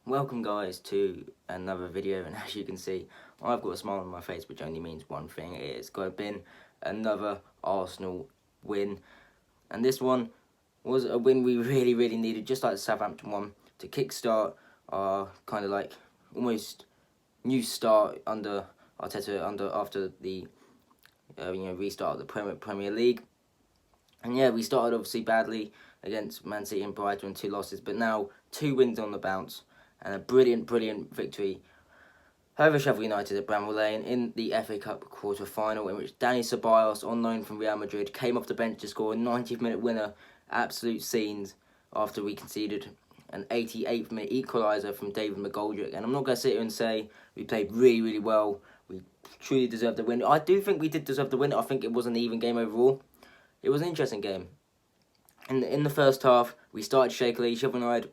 Welcome guys to another video, and as you can see I've got a smile on my face, which only means one thing: it's got to been another Arsenal win. And this one was a win we really needed, just like the Southampton one, to kickstart our kind of like almost new start under Arteta after the restart of the Premier League. And yeah, we started obviously badly against Man City and Brighton, 2 losses, but now 2 wins on the bounce and a brilliant victory over Sheffield United at Bramall Lane in the FA Cup quarter-final, in which Dani Ceballos, on loan from Real Madrid, came off the bench to score a 90th-minute winner. Absolute scenes after we conceded an 88th-minute equaliser from David McGoldrick. And I'm not going to sit here and say we played really well. We truly deserved the win. I do think we did deserve the win. I think it was an even game overall. It was an interesting game. In the first half, we started shakily. Sheffield United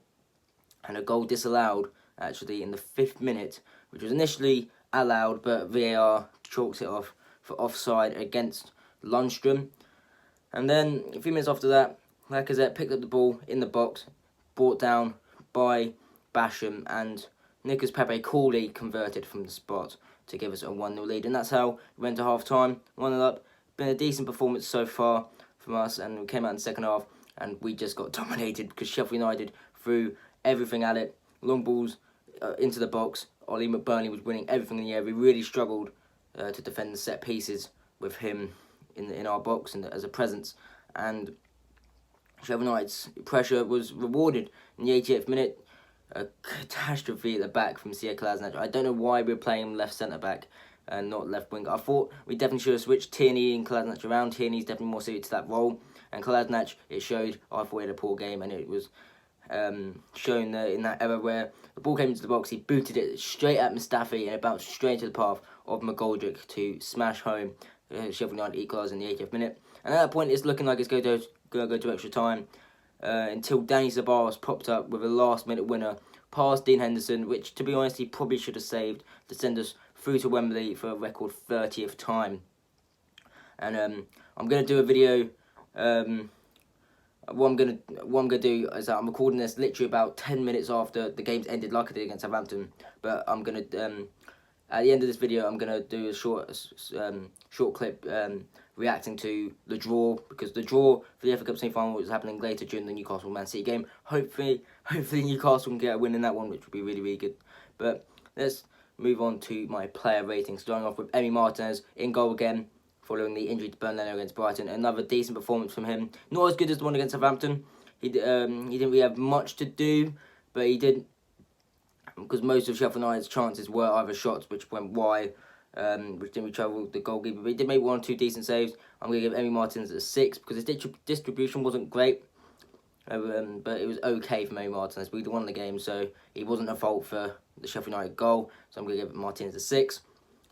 had a goal disallowed, actually, in the 5th minute, which was initially allowed, but VAR chalks it off for offside against Lundstrom. And then, a few minutes after that, Lacazette picked up the ball in the box, brought down by Basham, and Nicolas Pepe coolly converted from the spot to give us a 1-0 lead. And that's how we went to half-time, 1-0 up. Been a decent performance so far from us, and we came out in the second half, and we just got dominated because Sheffield United threw everything at it. Long balls into the box. Ollie McBurney was winning everything in the air. We really struggled to defend the set pieces with him in our box and as a presence. And Sheffield United's pressure was rewarded in the 88th minute. A catastrophe at the back from Sia Kolasinac. I don't know why we're playing left centre back and not left wing. I thought we definitely should have switched Tierney and Kolasinac around. Tierney's definitely more suited to that role, and Kolasinac, it showed. I thought he had a poor game, and it was shown in that era where the ball came into the box, he booted it straight at Mustafi and it bounced straight into the path of McGoldrick to smash home Sheffield United equalised in the 80th minute. And at that point, it's looking like it's going to go to extra time until Dani Ceballos popped up with a last-minute winner past Dean Henderson, which, to be honest, he probably should have saved to send us through to Wembley for a record 30th time. And I'm going to do a video. What I'm gonna do is that I'm recording this literally about 10 minutes after the game's ended, like I did against Southampton. But I'm gonna at the end of this video, I'm gonna do a short clip reacting to the draw, because the draw for the FA Cup semi-final is happening later during the Newcastle Man City game. Hopefully Newcastle can get a win in that one, which would be really good. But let's move on to my player rating, starting off with Emi Martinez in goal again, following the injury to Burnley against Brighton. Another decent performance from him. Not as good as the one against Southampton. He didn't really have much to do, but he did, because most of Sheffield United's chances were either shots which went wide, which didn't really trouble the goalkeeper. But he did make 1 or 2 decent saves. I'm going to give Emi Martinez a 6 because his distribution wasn't great, but it was okay from Emi Martinez. We won the game, so he wasn't a fault for the Sheffield United goal. So I'm going to give Martinez a 6.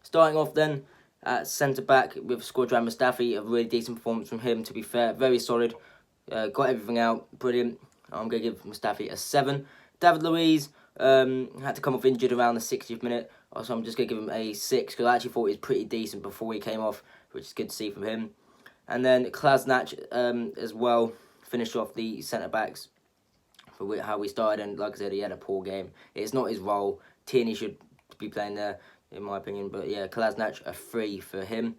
Starting off then, at centre-back with Squadron Mustafi, a really decent performance from him, to be fair. Very solid. Got everything out. Brilliant. I'm going to give Mustafi a 7. David Luiz had to come off injured around the 60th minute, so I'm just going to give him a 6, because I actually thought he was pretty decent before he came off, which is good to see from him. And then Kolasinac as well finished off the centre-backs for how we started, and like I said, he had a poor game. It's not his role. Tierney should be playing there, in my opinion. But yeah, Kolasinac, a 3 for him.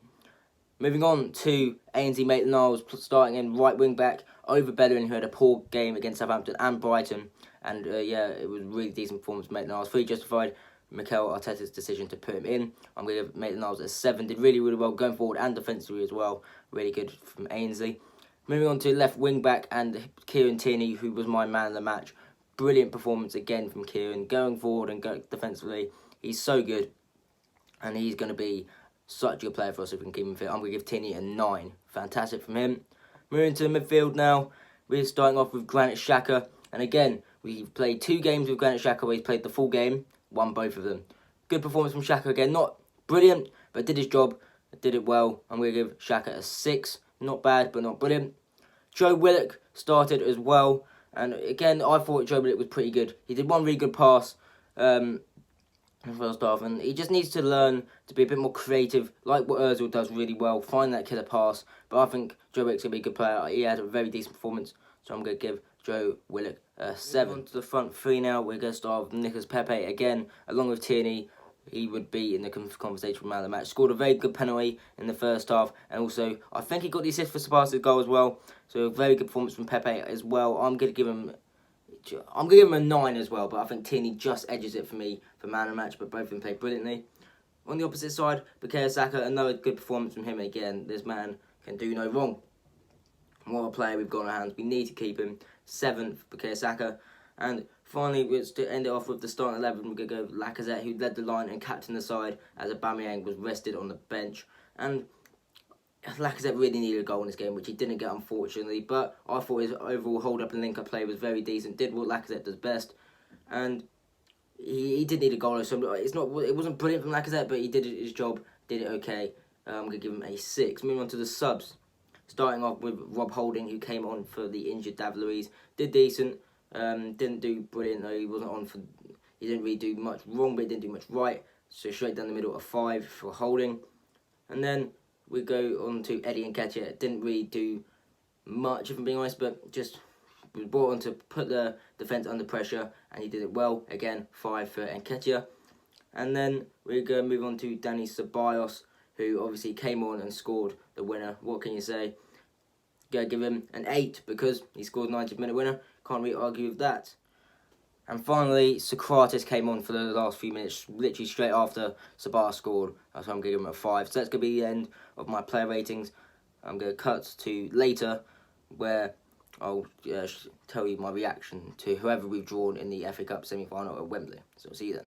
Moving on to Ainsley Maitland-Niles, starting in right wing back over Bellerin, who had a poor game against Southampton and Brighton. And yeah, it was a really decent performance from Maitland-Niles. Fully justified Mikel Arteta's decision to put him in. I'm going to give Maitland-Niles a 7. Did really well going forward and defensively as well. Really good from Ainsley. Moving on to left wing back and Kieran Tierney, who was my man of the match. Brilliant performance again from Kieran, going forward and going defensively. He's so good, and he's going to be such a good player for us if we can keep him fit. I'm going to give Tierney a 9. Fantastic from him. Moving to the midfield now, we're starting off with Granit Xhaka. And again, we've played 2 games with Granit Xhaka where he's played the full game, won both of them. Good performance from Xhaka again. Not brilliant, but did his job, did it well. I'm going to give Xhaka a 6. Not bad, but not brilliant. Joe Willock started as well. And again, I thought Joe Willock was pretty good. He did 1 really good pass in the first half, and he just needs to learn to be a bit more creative, like what Ozil does really well, find that killer pass. But I think Joe Willock's going to be a good player. He had a very decent performance, so I'm going to give Joe Willock 7. To the front 3 now. We're going to start with Nicolas Pepe again, along with Tierney. He would be in the conversation for man of the match. Scored a very good penalty in the first half, and also I think he got the assist for Sabasi's goal as well. So a very good performance from Pepe as well. I'm gonna give him a 9 as well, but I think Tierney just edges it for me for man of the match. But both of them played brilliantly. On the opposite side, Bukayo Saka, another good performance from him again. This man can do no wrong. What a player we've got on our hands. We need to keep him. 7th, Bukayo Saka. And finally, to end it off with the starting 11, we're going to go with Lacazette, who led the line and captained the side as Aubameyang was rested on the bench. And Lacazette really needed a goal in this game, which he didn't get, unfortunately. But I thought his overall hold-up and link-up play was very decent. Did what Lacazette does best. And he did need a goal. So it wasn't brilliant from Lacazette, but he did his job. Did it okay. I'm going to give him a 6. Moving on to the subs. Starting off with Rob Holding, who came on for the injured David Luiz. Did decent. Didn't do brilliant though. He didn't really do much wrong, but he didn't do much right. So straight down the middle, a 5 for Holding. And then we go on to Eddie Nketiah. Didn't really do much, if I'm being honest, but just was brought on to put the defence under pressure, and he did it well. Again, 5 for Nketiah. And then we're going to move on to Dani Ceballos, who obviously came on and scored the winner. What can you say? Going to give him an 8 because he scored 90th-minute winner. Can't really argue with that. And finally, Socrates came on for the last few minutes, literally straight after Ceballos scored. So I'm giving him a 5. So that's going to be the end of my player ratings. I'm going to cut to later, where I'll tell you my reaction to whoever we've drawn in the FA Cup semi-final at Wembley. So see you then.